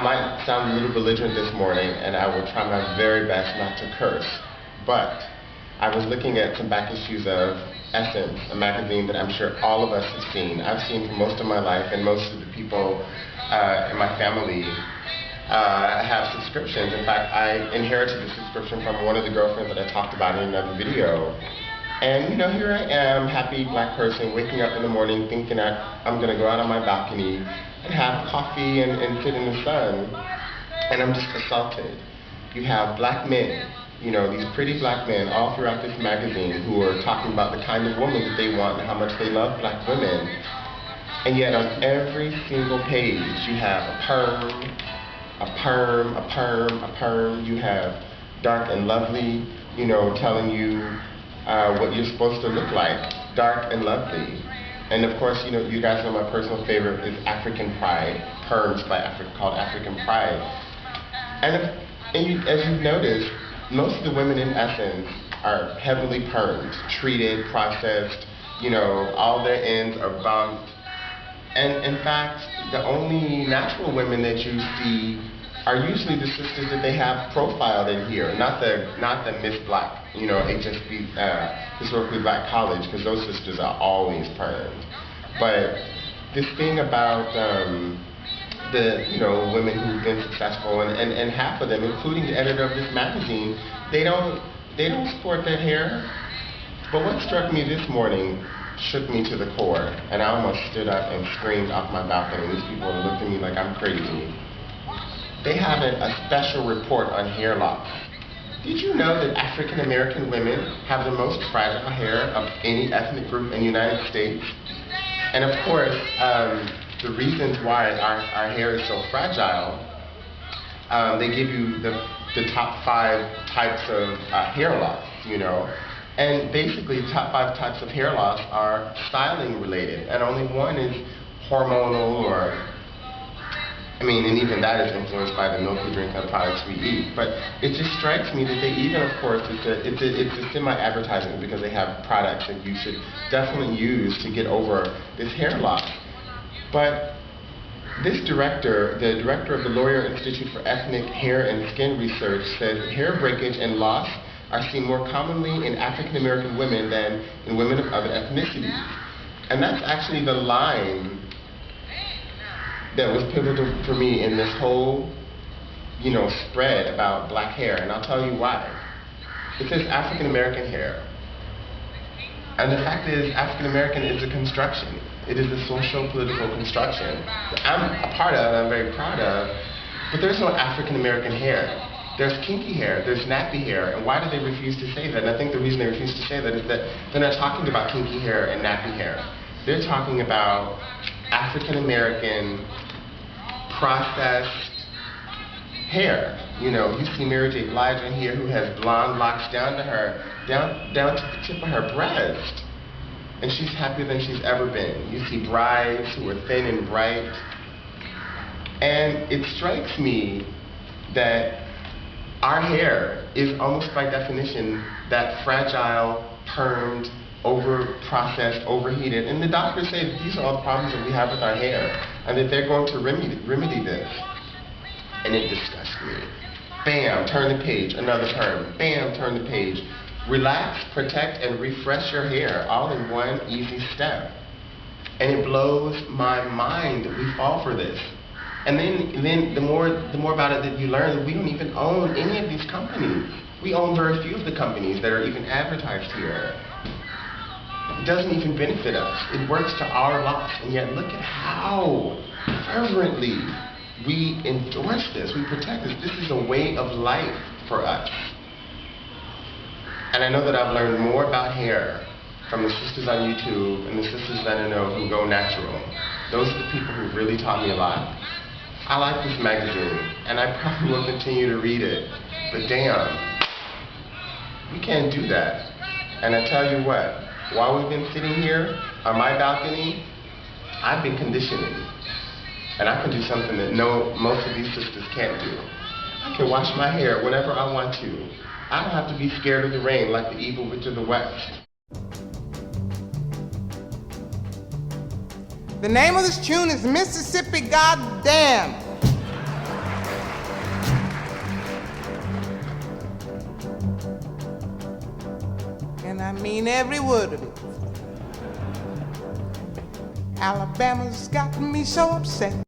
might sound a little belligerent this morning, and I will try my very best not to curse, but I was looking at some back issues of Essence, a magazine that I'm sure all of us have seen. I've seen for most of my life, and most of the people in my family have subscriptions. In fact, I inherited a subscription from one of the girlfriends that I talked about in another video. And you know, here I am, happy black person, waking up in the morning thinking I'm going to go out on my balcony and have coffee and sit in the sun. And I'm just assaulted. You have black men, you know, these pretty black men all throughout this magazine who are talking about the kind of woman that they want and how much they love black women. And yet on every single page you have a perm, a perm, a perm, a perm. You have Dark and Lovely, you know, telling you what you're supposed to look like, dark and lovely. And of course, you know, you guys know my personal favorite is African Pride, perms by called African Pride. And as you've noticed, most of the women in Essence are heavily permed, treated, processed, you know, all their ends are bumped. And in fact, the only natural women that you see are usually the sisters that they have profiled in here, not the Miss Black, you know, HSB, historically black college, because those sisters are always permed. But this thing about the, you know, women who've been successful, and half of them, including the editor of this magazine, they don't sport that hair. But what struck me this morning shook me to the core, and I almost stood up and screamed off my balcony. These people looked at me like I'm crazy. They have a special report on hair loss. Did you know that African American women have the most fragile hair of any ethnic group in the United States? And of course, the reasons why our hair is so fragile, they give you the top 5 types of hair loss, you know. And basically, the top 5 types of hair loss are styling related, and only one is hormonal or, I mean, and even that is influenced by the milk we drink and the products we eat. But it just strikes me that they even, of course, it's a semi-advertisement because they have products that you should definitely use to get over this hair loss. But this director, the director of the Laurier Institute for Ethnic Hair and Skin Research, says that hair breakage and loss are seen more commonly in African American women than in women of other ethnicities. And that's actually the line that was pivotal for me in this whole, you know, spread about black hair, and I'll tell you why. It says African American hair. And the fact is, African American is a construction. It is a socio-political construction that I'm a part of, and I'm very proud of, but there's no African American hair. There's kinky hair, there's nappy hair, and why do they refuse to say that? And I think the reason they refuse to say that is that they're not talking about kinky hair and nappy hair. They're talking about African American processed hair. You know, you see Mary J. Blige in here who has blonde locks down to the tip of her breast, and she's happier than she's ever been. You see brides who are thin and bright, and it strikes me that our hair is almost by definition that fragile, permed, over-processed, overheated. And the doctors say that these are all the problems that we have with our hair, and that they're going to remedy this. And it disgusts me. Bam, turn the page, another perm. Bam, turn the page. Relax, protect, and refresh your hair, all in one easy step. And it blows my mind that we fall for this. And then the more about it that you learn, that we don't even own any of these companies. We own very few of the companies that are even advertised here. It doesn't even benefit us. It works to our loss. And yet look at how fervently we endorse this, we protect this. This is a way of life for us. And I know that I've learned more about hair from the sisters on YouTube and the sisters that I know who go natural. Those are the people who really taught me a lot. I like this magazine, and I probably will continue to read it, but damn, we can't do that. And I tell you what, while we've been sitting here on my balcony, I've been conditioning, and I can do something that most of these sisters can't do. I can wash my hair whenever I want to. I don't have to be scared of the rain like the evil witch of the West. The name of this tune is Mississippi Goddamn. and I mean every word of it. Alabama's got me so upset.